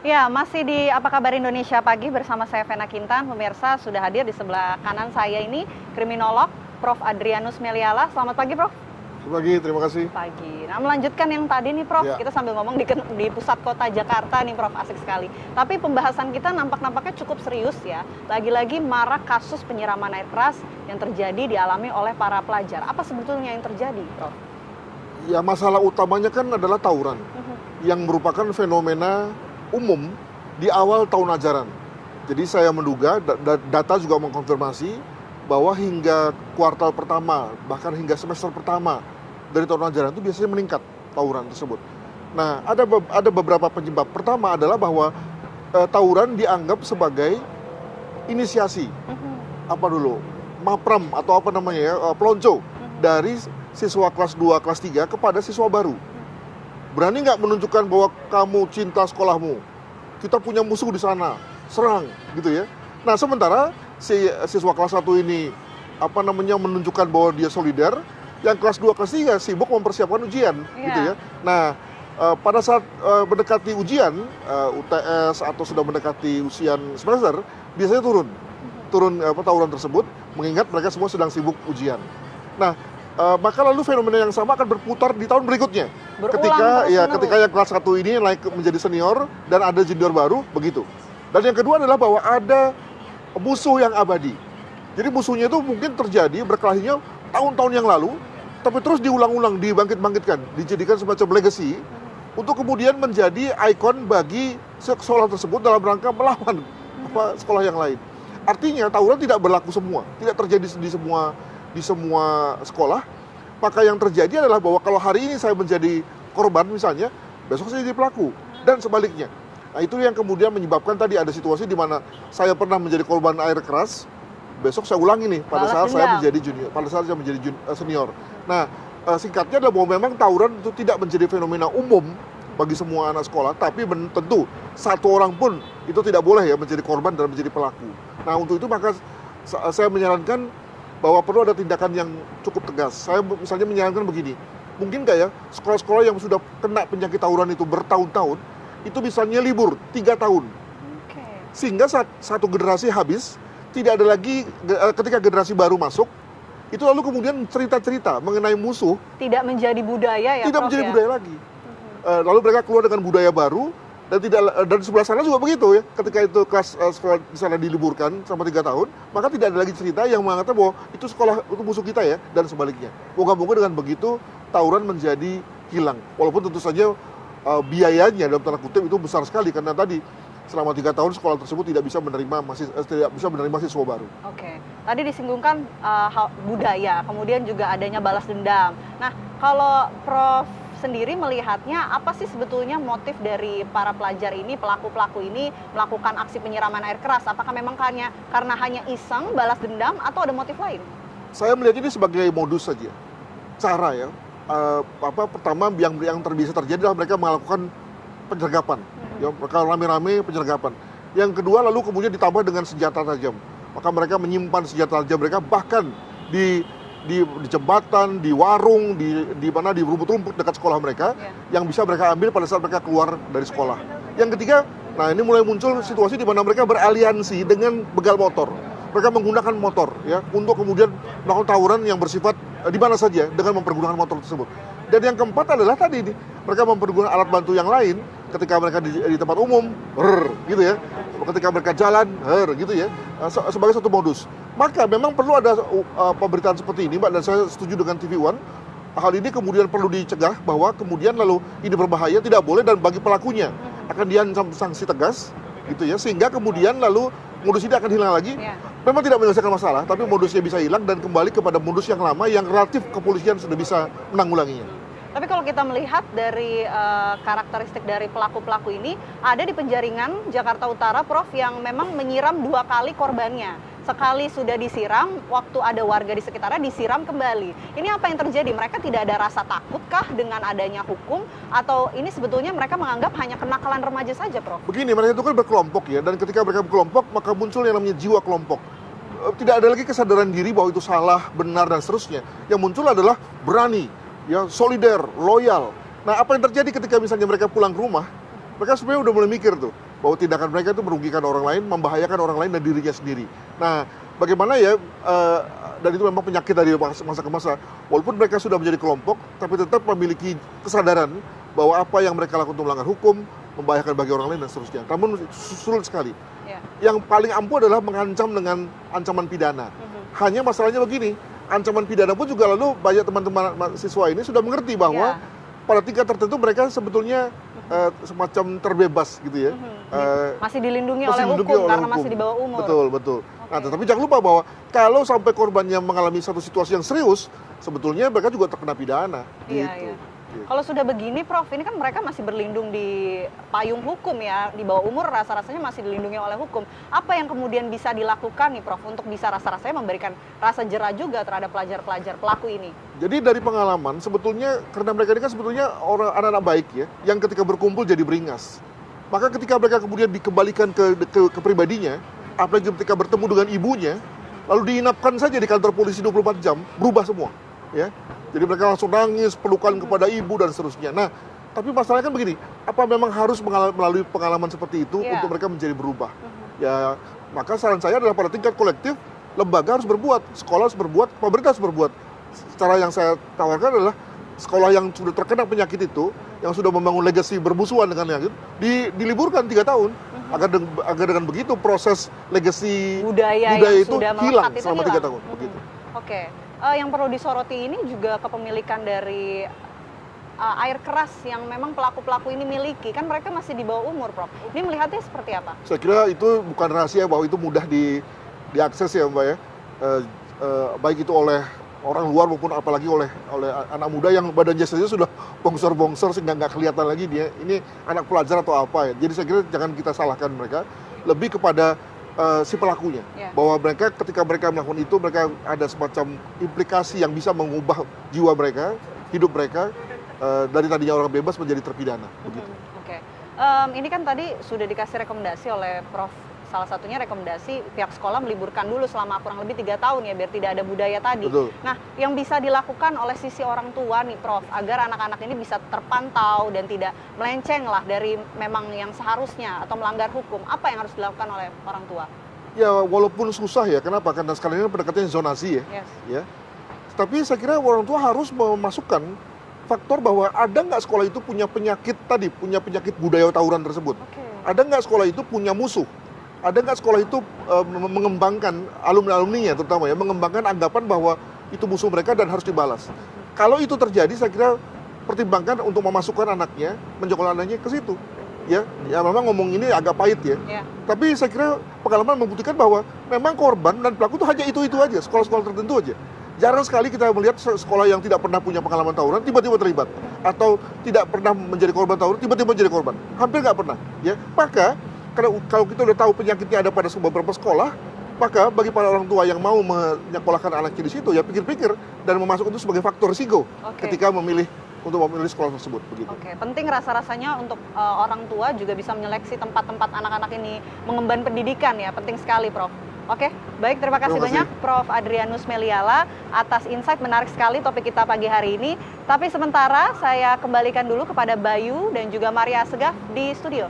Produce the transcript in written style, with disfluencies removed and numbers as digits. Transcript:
Ya, masih di Apa Kabar Indonesia Pagi bersama saya Vena Kintan. Pemirsa, sudah hadir di sebelah kanan saya ini kriminolog Prof. Adrianus Meliala. Selamat pagi, Prof. Selamat pagi, terima kasih. Pagi. Nah, melanjutkan yang tadi nih, Prof. Ya. Kita sambil ngomong di pusat kota Jakarta nih, Prof. Asik sekali. Tapi pembahasan kita nampaknya cukup serius ya. Lagi-lagi marak kasus penyiraman air keras yang terjadi dialami oleh para pelajar. Apa sebetulnya yang terjadi, Prof? Ya, masalah utamanya kan adalah tawuran, yang merupakan fenomena umum di awal tahun ajaran. Jadi saya menduga, data juga mengkonfirmasi bahwa hingga kuartal pertama, bahkan hingga semester pertama dari tahun ajaran itu biasanya meningkat tawuran tersebut. Nah, ada beberapa penyebab. Pertama adalah bahwa tawuran dianggap sebagai inisiasi. Apa dulu? Mapram atau apa namanya ya, pelonco dari siswa kelas 2, kelas 3 kepada siswa baru. Berani nggak menunjukkan bahwa kamu cinta sekolahmu? Kita punya musuh di sana, serang, gitu ya. Nah, sementara si siswa kelas 1 ini menunjukkan bahwa dia solider, yang kelas 2, kelas 3 sibuk mempersiapkan ujian, gitu ya. Nah, pada saat mendekati ujian, UTS atau sudah mendekati ujian semester, biasanya turun tawuran tersebut, mengingat mereka semua sedang sibuk ujian. Nah, maka lalu fenomena yang sama akan berputar di tahun berikutnya. Ketika yang kelas 1 ini naik menjadi senior dan ada junior baru, begitu. Dan yang kedua adalah bahwa ada musuh yang abadi. Jadi musuhnya itu mungkin terjadi berkelahinya tahun-tahun yang lalu, tapi terus diulang-ulang, dibangkit-bangkitkan, dijadikan semacam legacy untuk kemudian menjadi ikon bagi sekolah tersebut dalam rangka melawan sekolah yang lain. Artinya tawuran tidak berlaku semua, tidak terjadi di semua sekolah. Maka yang terjadi adalah bahwa kalau hari ini saya menjadi korban misalnya, besok saya jadi pelaku, dan sebaliknya. Nah, itu yang kemudian menyebabkan tadi ada situasi di mana saya pernah menjadi korban air keras, besok saya ulangi nih pada saat saya menjadi junior, pada saat saya menjadi senior. Nah, singkatnya adalah bahwa memang tawuran itu tidak menjadi fenomena umum bagi semua anak sekolah, tapi tentu satu orang pun itu tidak boleh ya menjadi korban dan menjadi pelaku. Nah, untuk itu maka saya menyarankan bahwa perlu ada tindakan yang cukup tegas. Saya misalnya menyarankan begini, mungkin nggak ya sekolah-sekolah yang sudah kena penyakit tawuran itu bertahun-tahun, itu misalnya libur 3 tahun. Sehingga satu generasi habis, tidak ada lagi, ketika generasi baru masuk, itu lalu kemudian cerita-cerita mengenai musuh. Tidak menjadi budaya ya, tidak Prof, menjadi ya? budaya lagi. Lalu mereka keluar dengan budaya baru, dan sebelah sana juga begitu ya. Ketika itu kelas sekolah di sana diliburkan selama 3 tahun, maka tidak ada lagi cerita yang mengatakan bahwa itu sekolah itu musuh kita ya, dan sebaliknya. Moga-moga dengan begitu tawuran menjadi hilang. Walaupun tentu saja biayanya dalam tanda kutip itu besar sekali, karena tadi selama 3 tahun sekolah tersebut tidak bisa menerima siswa baru. Oke, tadi disinggungkan budaya, kemudian juga adanya balas dendam. Nah, kalau Prof sendiri melihatnya apa sih sebetulnya motif dari para pelajar ini, pelaku-pelaku ini melakukan aksi penyiraman air keras? Apakah memang karena hanya iseng, balas dendam, atau ada motif lain? Saya melihat ini sebagai modus saja, cara ya. Pertama yang bisa terjadi adalah mereka melakukan penyergapan, ya, mereka rame-rame penyergapan. Yang kedua lalu kemudian ditambah dengan senjata tajam, maka mereka menyimpan senjata tajam mereka bahkan di jembatan, di warung, di rumput-rumput dekat sekolah mereka, yang bisa mereka ambil pada saat mereka keluar dari sekolah. Yang ketiga, nah ini mulai muncul situasi di mana mereka beraliansi dengan begal motor. Mereka menggunakan motor ya untuk kemudian melakukan tawuran yang bersifat di mana saja dengan mempergunakan motor tersebut. Dan yang keempat adalah tadi ini, mereka mempergunakan alat bantu yang lain ketika mereka di tempat umum, gitu ya. Ketika mereka jalan, gitu ya, sebagai satu modus. Maka memang perlu ada pemberitaan seperti ini, Mbak, dan saya setuju dengan TV One. Hal ini kemudian perlu dicegah bahwa kemudian lalu ini berbahaya, tidak boleh, dan bagi pelakunya akan diancam sanksi tegas, gitu ya, sehingga kemudian lalu modus ini akan hilang lagi. Memang tidak menyelesaikan masalah, tapi modusnya bisa hilang dan kembali kepada modus yang lama yang relatif kepolisian sudah bisa menanggulanginya. Tapi kalau kita melihat dari karakteristik dari pelaku-pelaku ini, ada di penjaringan Jakarta Utara, Prof, yang memang menyiram 2 kali korbannya. Sekali sudah disiram, waktu ada warga di sekitarnya disiram kembali. Ini apa yang terjadi? Mereka tidak ada rasa takutkah dengan adanya hukum? Atau ini sebetulnya mereka menganggap hanya kenakalan remaja saja, Prof? Begini, mereka itu kan berkelompok ya, dan ketika mereka berkelompok, maka muncul yang namanya jiwa kelompok. Tidak ada lagi kesadaran diri bahwa itu salah, benar, dan seterusnya. Yang muncul adalah berani, ya, solider, loyal. Nah, apa yang terjadi ketika misalnya mereka pulang ke rumah, mereka sebenarnya udah mulai mikir tuh, bahwa tindakan mereka itu merugikan orang lain, membahayakan orang lain dan dirinya sendiri. Nah, bagaimana ya, dan itu memang penyakit dari masa ke masa, walaupun mereka sudah menjadi kelompok, tapi tetap memiliki kesadaran bahwa apa yang mereka lakukan untuk melanggar hukum, membahayakan bagi orang lain dan seterusnya. Namun sulit sekali. Yang paling ampuh adalah mengancam dengan ancaman pidana. Hanya masalahnya begini, ancaman pidana pun juga lalu banyak teman-teman mahasiswa ini sudah mengerti bahwa pada tingkat tertentu mereka sebetulnya semacam terbebas gitu ya. Masih dilindungi oleh hukum karena masih di bawah umur. Betul. Nah, tetapi jangan lupa bahwa kalau sampai korbannya mengalami satu situasi yang serius, sebetulnya mereka juga terkena pidana. Gitu. Kalau sudah begini, Prof, ini kan mereka masih berlindung di payung hukum ya, di bawah umur rasa-rasanya masih dilindungi oleh hukum. Apa yang kemudian bisa dilakukan nih, Prof, untuk bisa rasa-rasanya memberikan rasa jera juga terhadap pelajar-pelajar pelaku ini? Jadi dari pengalaman, sebetulnya karena mereka ini kan sebetulnya orang anak-anak baik ya, yang ketika berkumpul jadi beringas. Maka ketika mereka kemudian dikembalikan ke pribadinya, apalagi ketika bertemu dengan ibunya, lalu diinapkan saja di kantor polisi 24 jam, berubah semua, ya. Jadi mereka langsung nangis, pelukan kepada ibu dan seterusnya. Nah, tapi masalahnya kan begini, apa memang harus melalui pengalaman seperti itu untuk mereka menjadi berubah? Ya, maka saran saya adalah pada tingkat kolektif, lembaga harus berbuat, sekolah harus berbuat, pemerintah harus berbuat. Cara yang saya tawarkan adalah sekolah yang sudah terkena penyakit itu, yang sudah membangun legasi bermusuhan dengan penyakit, diliburkan 3 tahun. Agar dengan begitu proses legasi budaya itu hilang selama 3 tahun. Begitu. Oke. Yang perlu disoroti ini juga kepemilikan dari air keras yang memang pelaku-pelaku ini miliki. Kan mereka masih di bawah umur, Prof. Ini melihatnya seperti apa? Saya kira itu bukan rahasia bahwa itu mudah diakses ya, Mbak ya. Baik itu oleh orang luar maupun apalagi oleh anak muda yang badannya saja sudah bongsor-bongsor sehingga nggak kelihatan lagi dia ini anak pelajar atau apa ya. Jadi saya kira jangan kita salahkan mereka, lebih kepada si pelakunya, bahwa mereka ketika mereka melakukan itu, mereka ada semacam implikasi yang bisa mengubah jiwa mereka, hidup mereka, dari tadinya orang bebas menjadi terpidana. Begitu. Ini kan tadi sudah dikasih rekomendasi oleh Prof. Salah satunya rekomendasi pihak sekolah meliburkan dulu selama kurang lebih 3 tahun ya, biar tidak ada budaya tadi. Betul. Nah, yang bisa dilakukan oleh sisi orang tua nih, Prof, agar anak-anak ini bisa terpantau dan tidak melenceng lah dari memang yang seharusnya atau melanggar hukum, apa yang harus dilakukan oleh orang tua? Ya, walaupun susah ya, kenapa? Karena sekarang ini pendekatannya zonasi ya. Ya. Tapi saya kira orang tua harus memasukkan faktor bahwa ada nggak sekolah itu punya penyakit tadi, punya penyakit budaya tawuran tersebut. Ada nggak sekolah itu punya musuh? Ada nggak sekolah itu mengembangkan alumni-alumninya terutama ya, mengembangkan anggapan bahwa itu musuh mereka dan harus dibalas. Kalau itu terjadi, saya kira pertimbangkan untuk memasukkan anaknya, menyekolahkan anaknya ke situ. Ya memang ngomong ini agak pahit ya. Tapi saya kira pengalaman membuktikan bahwa memang korban dan pelaku itu hanya itu aja, sekolah-sekolah tertentu aja. Jarang sekali kita melihat sekolah yang tidak pernah punya pengalaman tawuran tiba-tiba terlibat, atau tidak pernah menjadi korban tawuran tiba-tiba menjadi korban. Hampir nggak pernah. Ya, maka kalau kita udah tahu penyakitnya ada pada beberapa sekolah, maka bagi para orang tua yang mau menyekolahkan anaknya di situ, ya pikir-pikir dan memasukkan itu sebagai faktor risiko ketika memilih sekolah tersebut. Begitu. Penting rasa-rasanya untuk orang tua juga bisa menyeleksi tempat-tempat anak-anak ini mengemban pendidikan ya, penting sekali, Prof. Baik, terima kasih banyak Prof. Adrianus Meliala atas insight menarik sekali topik kita pagi hari ini. Tapi sementara saya kembalikan dulu kepada Bayu dan juga Maria Segaf di studio.